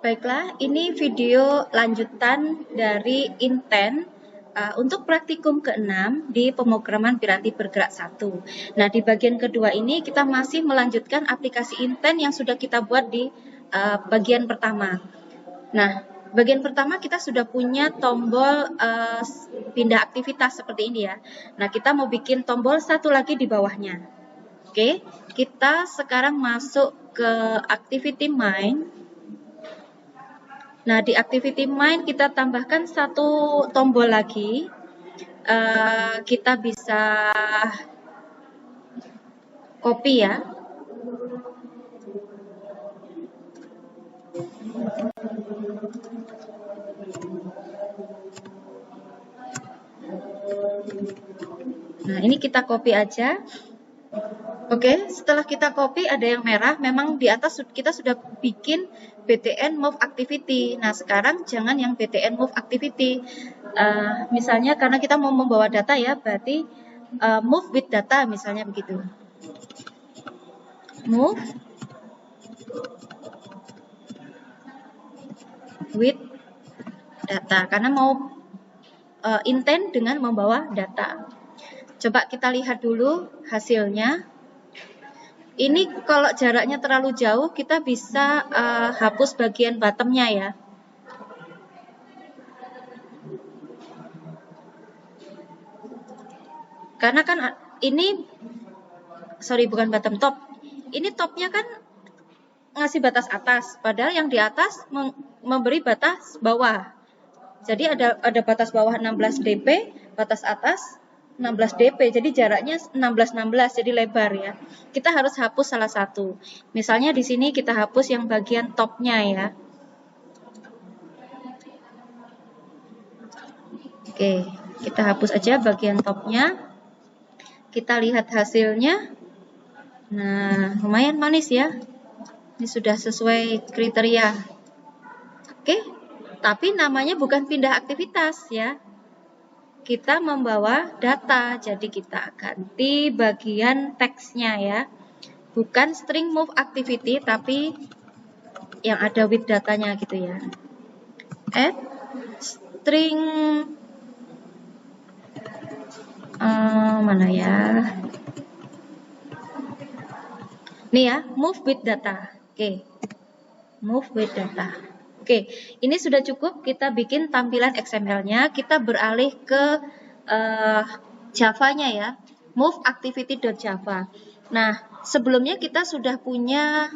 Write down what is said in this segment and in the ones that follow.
Baiklah, ini video lanjutan dari intent untuk praktikum ke-6 di pemrograman piranti bergerak 1. Nah, di bagian kedua ini kita masih melanjutkan aplikasi intent yang sudah kita buat di bagian pertama. Nah, bagian pertama kita sudah punya tombol pindah aktivitas seperti ini ya. Nah, kita mau bikin tombol satu lagi di bawahnya. Oke, kita sekarang masuk ke activity mind. Nah, di activity mind kita tambahkan satu tombol lagi. Kita bisa copy ya. Nah, ini kita copy aja. Oke, setelah kita copy ada yang merah, memang di atas kita sudah bikin btn move activity. Nah, sekarang jangan yang btn move activity. Misalnya karena kita mau membawa data ya, berarti move with data misalnya begitu. Move with data, karena mau intent dengan membawa data. Coba kita lihat dulu hasilnya. Ini kalau jaraknya terlalu jauh, kita bisa hapus bagian bottomnya ya. Karena kan ini, sorry bukan bottom, top. Ini topnya kan ngasih batas atas, padahal yang di atas memberi batas bawah. Jadi ada batas bawah 16 dp, batas atas 16 dp, jadi jaraknya 16 jadi lebar ya. Kita harus hapus salah satu. Misalnya di sini kita hapus yang bagian topnya ya. Oke, kita hapus aja bagian topnya. Kita lihat hasilnya. Nah, lumayan manis ya. Ini sudah sesuai kriteria. Oke, tapi namanya bukan pindah aktivitas ya. Kita membawa data, jadi kita ganti bagian teksnya ya. Bukan string move activity, tapi yang ada with datanya gitu ya. Add string mana ya? Nih ya, move with data. Oke, move with data. Oke, ini sudah cukup. Kita bikin tampilan XML-nya. Kita beralih ke Java-nya ya. Move activity.java. Nah, sebelumnya kita sudah punya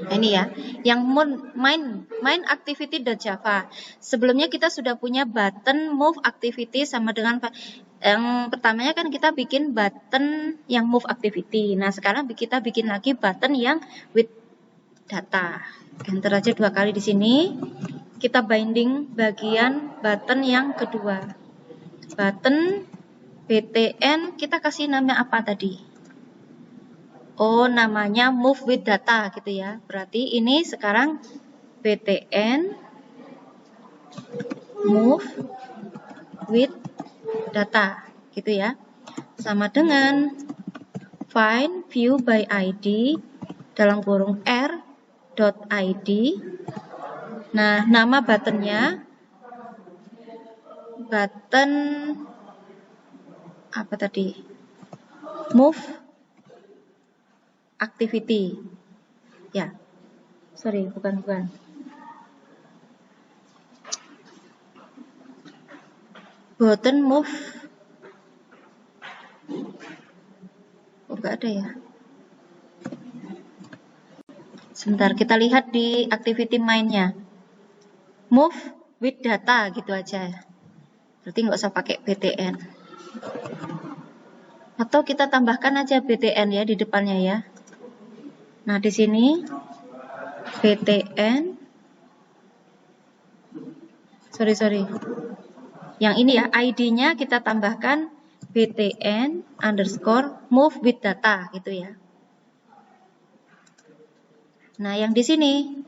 ini ya, yang main activity.java. Sebelumnya kita sudah punya button move activity sama dengan yang pertamanya kan kita bikin button yang move activity. Nah, sekarang kita bikin lagi button yang with data. Enter aja 2 kali di sini. Kita binding bagian button yang kedua. Button btn, kita kasih nama apa tadi? Oh, namanya move with data gitu ya. Berarti ini sekarang btn move with data gitu ya. Sama dengan find view by id dalam kurung r.id. Nah, nama buttonnya button apa tadi? Move activity. Ya. Sorry, bukan. Button move. Oh, enggak ada ya. Sebentar, kita lihat di activity mind-nya. Move with data gitu aja. Berarti nggak usah pakai btn. Atau kita tambahkan aja btn ya di depannya ya. Nah, di sini btn, sorry. Yang ini ya, ID-nya kita tambahkan btn underscore move with data gitu ya. Nah, yang di sini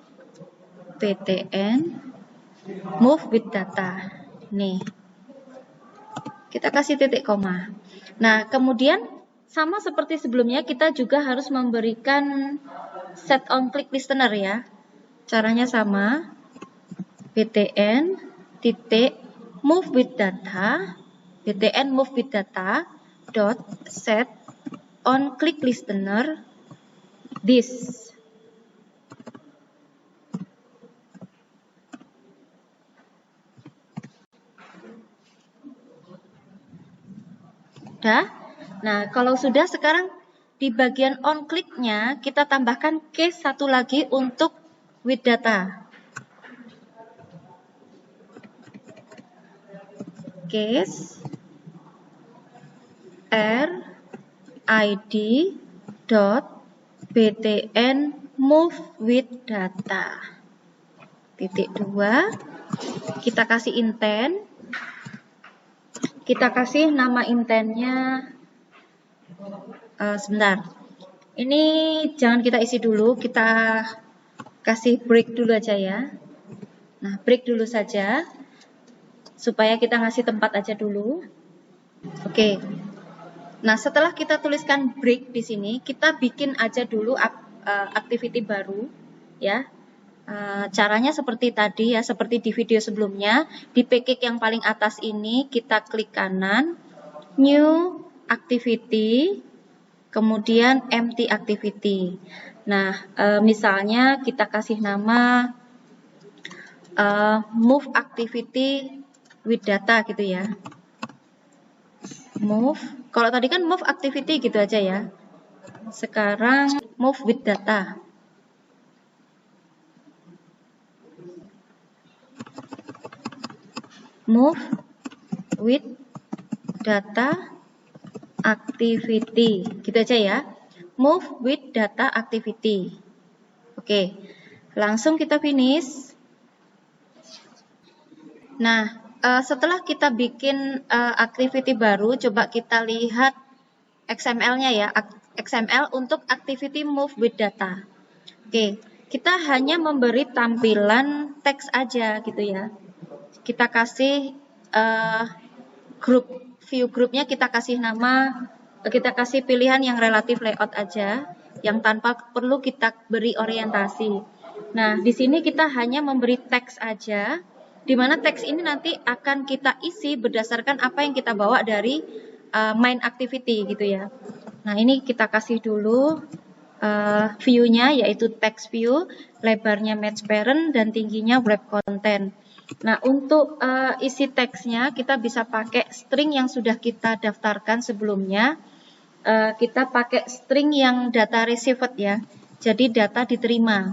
btn move with data. Nih, kita kasih titik koma. Nah, kemudian sama seperti sebelumnya, kita juga harus memberikan set on click listener ya. Caranya sama, btn titik move with data, btn move with data dot set on click listener this. Udah? Nah, kalau sudah, sekarang di bagian on click-nya kita tambahkan case satu lagi untuk with data. Case r id dot btn move with data. Titik 2, kita kasih intent. Kita kasih nama intentnya, sebentar. Ini jangan kita isi dulu, kita kasih break dulu aja ya. Nah, break dulu saja, supaya kita ngasih tempat aja dulu. Oke. Nah, setelah kita tuliskan break di sini, kita bikin aja dulu activity baru, ya. Caranya seperti tadi ya, seperti di video sebelumnya. Di package yang paling atas ini kita klik kanan, new activity, kemudian empty activity. Nah, misalnya kita kasih nama move activity with data gitu ya. Move, kalau tadi kan move activity gitu aja ya. Sekarang move with data. Move with data activity, gitu aja ya. Move with data activity. Oke, langsung kita finish. Nah, setelah kita bikin activity baru, coba kita lihat XML-nya ya. XML untuk activity move with data. Oke, kita hanya memberi tampilan teks aja gitu ya. Kita kasih view grupnya, kita kasih nama, kita kasih pilihan yang relatif layout aja, yang tanpa perlu kita beri orientasi. Nah, di sini kita hanya memberi teks aja, di mana teks ini nanti akan kita isi berdasarkan apa yang kita bawa dari main activity gitu ya. Nah, ini kita kasih dulu view-nya, yaitu text view, lebarnya match parent, dan tingginya web content. Nah, untuk isi teksnya kita bisa pakai string yang sudah kita daftarkan sebelumnya. Kita pakai string yang data received ya. Jadi data diterima.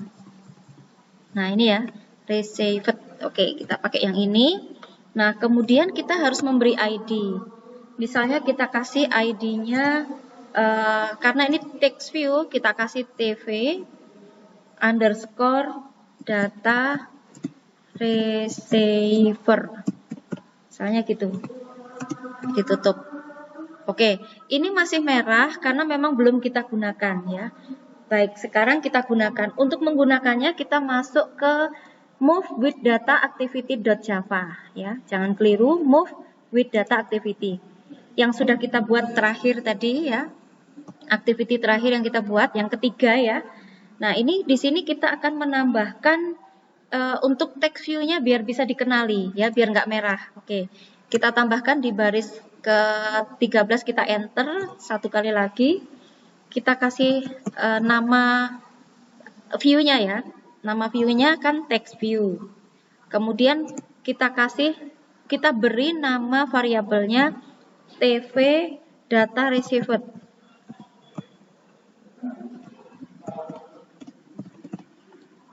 Nah, ini ya, received. Oke, kita pakai yang ini. Nah, kemudian kita harus memberi ID. Misalnya kita kasih ID-nya, karena ini text view, kita kasih tv underscore data receiver, misalnya gitu, ditutup. Oke, ini masih merah karena memang belum kita gunakan ya. Baik, sekarang kita gunakan. Untuk menggunakannya kita masuk ke move with data activity.java ya. Jangan keliru, move with data activity. Yang sudah kita buat terakhir tadi ya. Activity terakhir yang kita buat, yang ketiga ya. Nah, ini di sini kita akan menambahkan untuk text view-nya biar bisa dikenali ya, biar nggak merah. Oke, kita tambahkan di baris ke-13, kita enter satu kali lagi. Kita kasih nama view-nya ya. Nama view-nya kan text view. Kemudian kita beri nama variabelnya tv data received.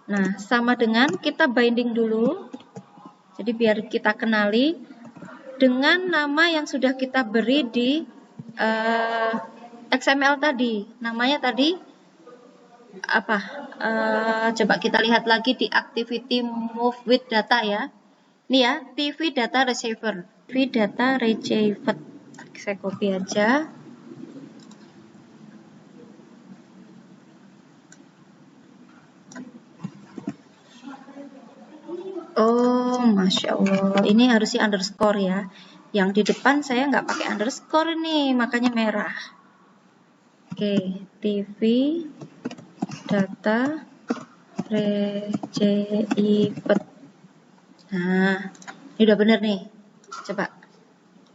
Nah, sama dengan kita binding dulu. Jadi biar kita kenali dengan nama yang sudah kita beri di XML tadi. Namanya tadi apa? Coba kita lihat lagi di activity move with data ya. Ini ya, TV data receiver. TV data receiver. Saya copy aja. Oh, Masya Allah. Ini harusnya underscore ya. Yang di depan saya nggak pakai underscore nih, makanya merah. Oke, TV data receipt. Nah, ini udah bener nih. Coba.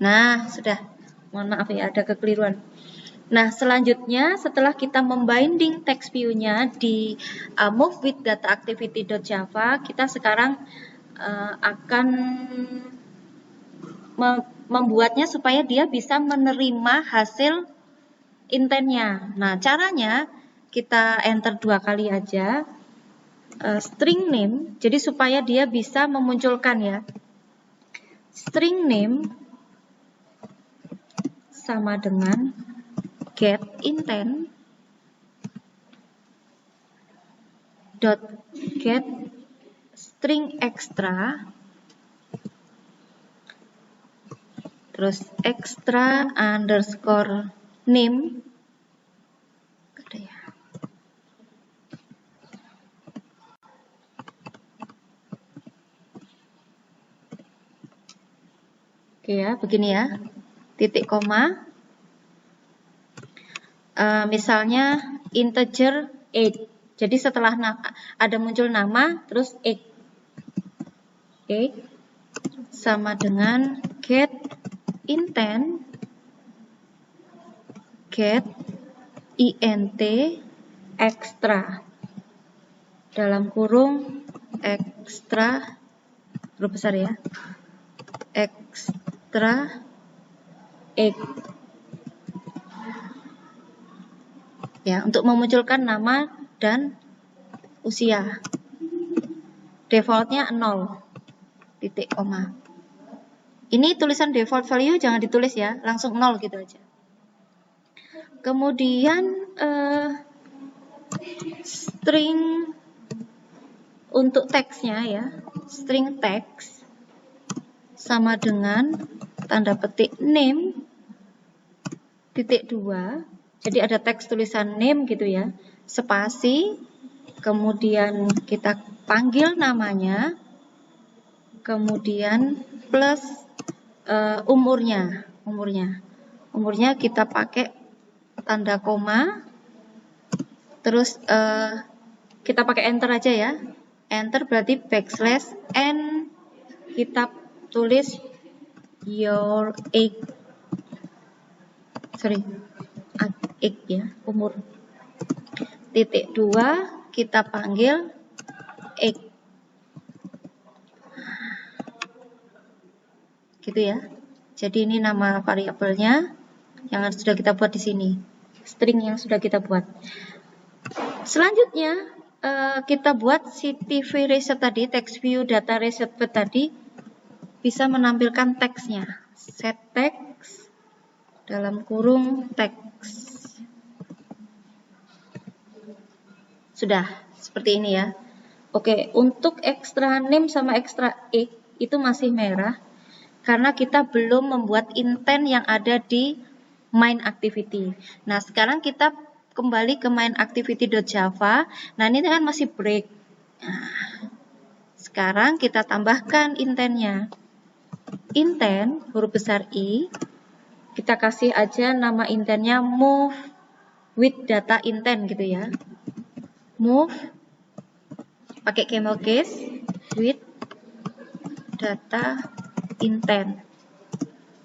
Nah, sudah. Mohon maaf ya, ada kekeliruan. Nah, selanjutnya setelah kita membinding text view-nya di move with data activity.java, kita sekarang akan membuatnya supaya dia bisa menerima hasil intentnya. Nah, caranya kita enter 2 kali aja string name, jadi supaya dia bisa memunculkan ya. String name sama dengan get intent dot get string extra terus extra underscore name. Ada ya. Oke ya, begini ya. Titik koma. Misalnya integer 8. Jadi setelah ada muncul nama terus 8. 8 sama dengan get intent get int extra dalam kurung extra huruf besar ya, extra 8 ya, untuk memunculkan nama dan usia. Defaultnya 0 titik koma. Ini tulisan default value jangan ditulis ya, langsung 0 gitu aja. Kemudian string untuk teksnya ya, string text sama dengan tanda petik name titik 2. Jadi ada teks tulisan name gitu ya, spasi, kemudian kita panggil namanya, kemudian plus umurnya kita pakai tanda koma, terus kita pakai enter aja ya. Enter berarti backslash n, kita tulis your age ya, umur. Titik 2 kita panggil age. Gitu ya. Jadi ini nama variabelnya yang sudah kita buat di sini. String yang sudah kita buat. Selanjutnya kita buat si TV reset tadi, text view data reset tadi bisa menampilkan teksnya. Set text dalam kurung teks. Sudah seperti ini ya. Oke, untuk extra name sama extra age itu masih merah karena kita belum membuat intent yang ada di main activity. Nah, sekarang kita kembali ke main activity.java. Nah, ini kan masih break. Nah, sekarang kita tambahkan intentnya. Intent huruf besar I, kita kasih aja nama intentnya move with data intent gitu ya. Move pakai camel case with data intent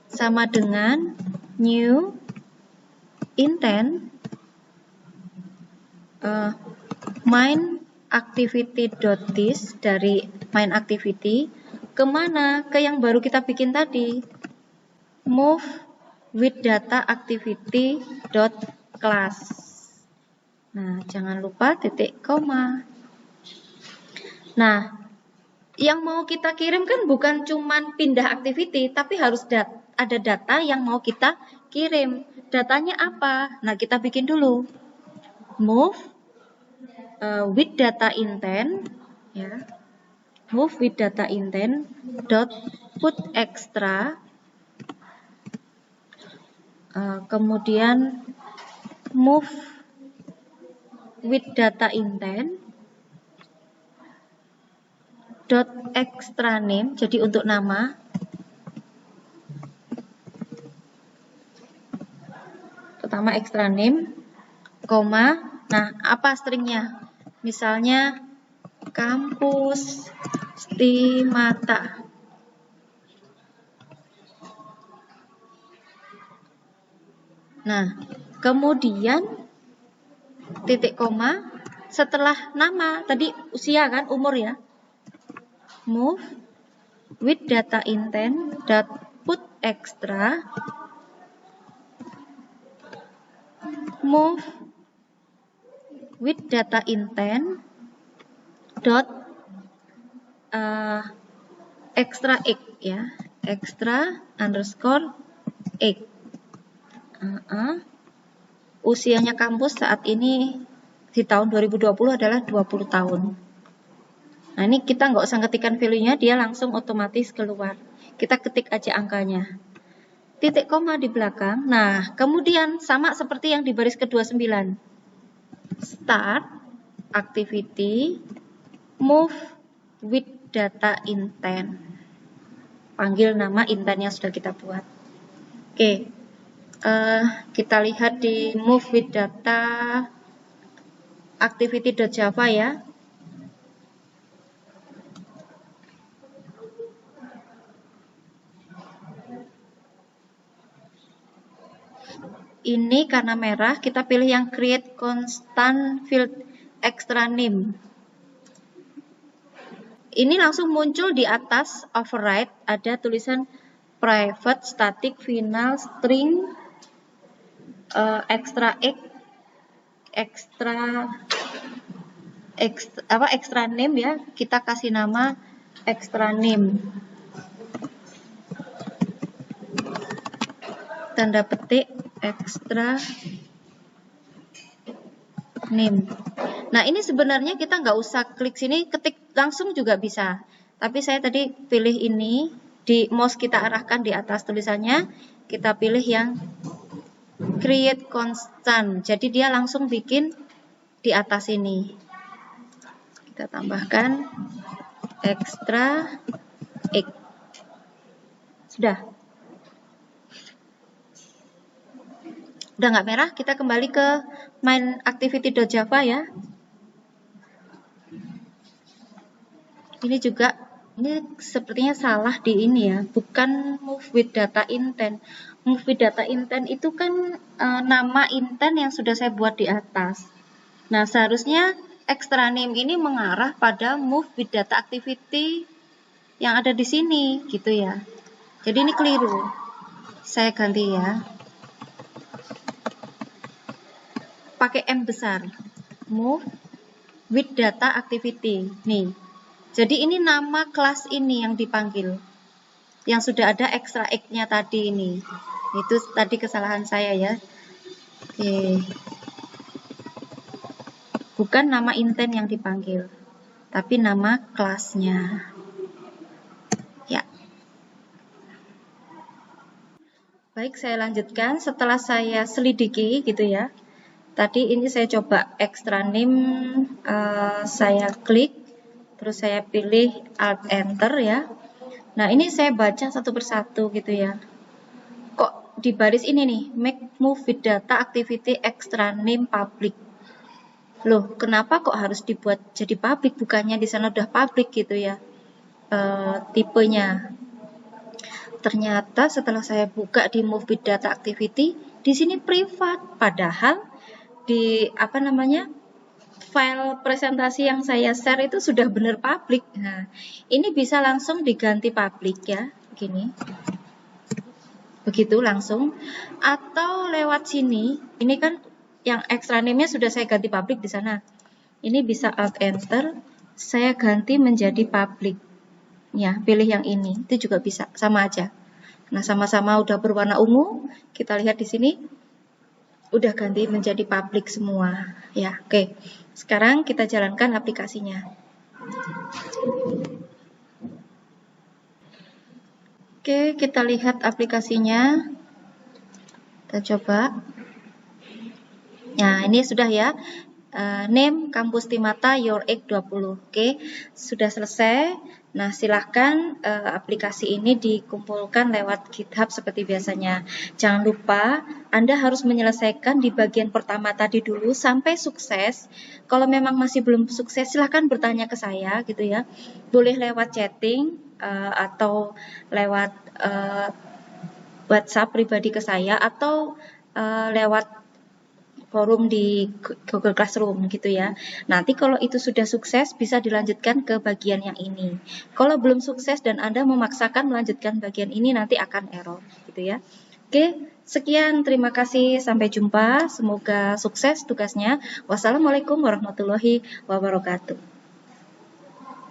sama dengan new intent main activity.this dari main activity kemana? Ke yang baru kita bikin tadi, move with data activity.class. Nah, jangan lupa titik koma. Nah, yang mau kita kirim kan bukan cuman pindah activity, tapi harus ada data yang mau kita kirim. Datanya apa? Nah, kita bikin dulu. Move with data intent ya. Move with data intent dot put extra kemudian move with data intent dot extra name, jadi untuk nama. Pertama extra name, koma. Nah, apa stringnya? Misalnya kampus Stimata. Nah, kemudian titik koma setelah nama, tadi usia kan, umur ya. Move with data intent dot put extra, move with data intent dot extra x ya, extra underscore x. Usianya kampus saat ini di tahun 2020 adalah 20 tahun. Nah, ini kita nggak usah ketikkan value-nya, dia langsung otomatis keluar. Kita ketik aja angkanya. Titik koma di belakang. Nah, kemudian sama seperti yang di baris ke-29. Start activity, move with data intent. Panggil nama intent yang sudah kita buat. Oke. Kita lihat di move with data activity.java ya. Ini karena merah, kita pilih yang create constant field extra name. Ini langsung muncul di atas override, ada tulisan private static final string extra x extra name ya, kita kasih nama extra name, tanda petik extra name. Nah, ini sebenarnya kita nggak usah klik sini, ketik langsung juga bisa, tapi saya tadi pilih ini, di mouse kita arahkan di atas tulisannya, kita pilih yang create constant, jadi dia langsung bikin di atas ini. Kita tambahkan extra x. Sudah nggak merah, kita kembali ke main activity.java ya. Ini juga, ini sepertinya salah di ini ya, bukan move with data intent. Move with data intent itu kan nama intent yang sudah saya buat di atas. Nah, seharusnya extra name ini mengarah pada move with data activity yang ada di sini, gitu ya. Jadi ini keliru. Saya ganti ya. Pakai M besar. Move with data activity. Nih. Jadi ini nama kelas ini yang dipanggil. Yang sudah ada extra X-nya tadi ini. Itu tadi kesalahan saya ya. Oke. Bukan nama intent yang dipanggil, tapi nama kelasnya. Ya. Baik, saya lanjutkan. Setelah saya selidiki gitu ya. Tadi ini saya coba extra name, saya klik, terus saya pilih Alt Enter ya. Nah, ini saya baca satu persatu gitu ya. Kok di baris ini nih, make move with data activity extra name public. Loh, kenapa kok harus dibuat jadi public? Bukannya di sana udah public gitu ya, tipenya. Ternyata setelah saya buka di move with data activity, di sini privat. Padahal di file presentasi yang saya share itu sudah benar public. Nah, ini bisa langsung diganti public ya, begini. Begitu langsung. Atau lewat sini, ini kan yang extra name-nya sudah saya ganti public di sana. Ini bisa Alt Enter, saya ganti menjadi public. Ya, pilih yang ini. Itu juga bisa, sama aja. Nah, sama-sama udah berwarna ungu. Kita lihat di sini udah ganti menjadi public semua. Ya, oke. Sekarang kita jalankan aplikasinya. Oke, kita lihat aplikasinya. Kita coba. Nah, ini sudah ya. name kampus Timata your egg 20. Oke, sudah selesai. Nah, silahkan aplikasi ini dikumpulkan lewat GitHub seperti biasanya. Jangan lupa Anda harus menyelesaikan di bagian pertama tadi dulu sampai sukses. Kalau memang masih belum sukses, silahkan bertanya ke saya gitu ya. Boleh lewat chatting atau lewat WhatsApp pribadi ke saya atau lewat forum di Google Classroom gitu ya. Nanti kalau itu sudah sukses bisa dilanjutkan ke bagian yang ini. Kalau belum sukses dan Anda memaksakan melanjutkan bagian ini nanti akan error gitu ya. Oke, sekian, terima kasih, sampai jumpa. Semoga sukses tugasnya. Wassalamualaikum warahmatullahi wabarakatuh.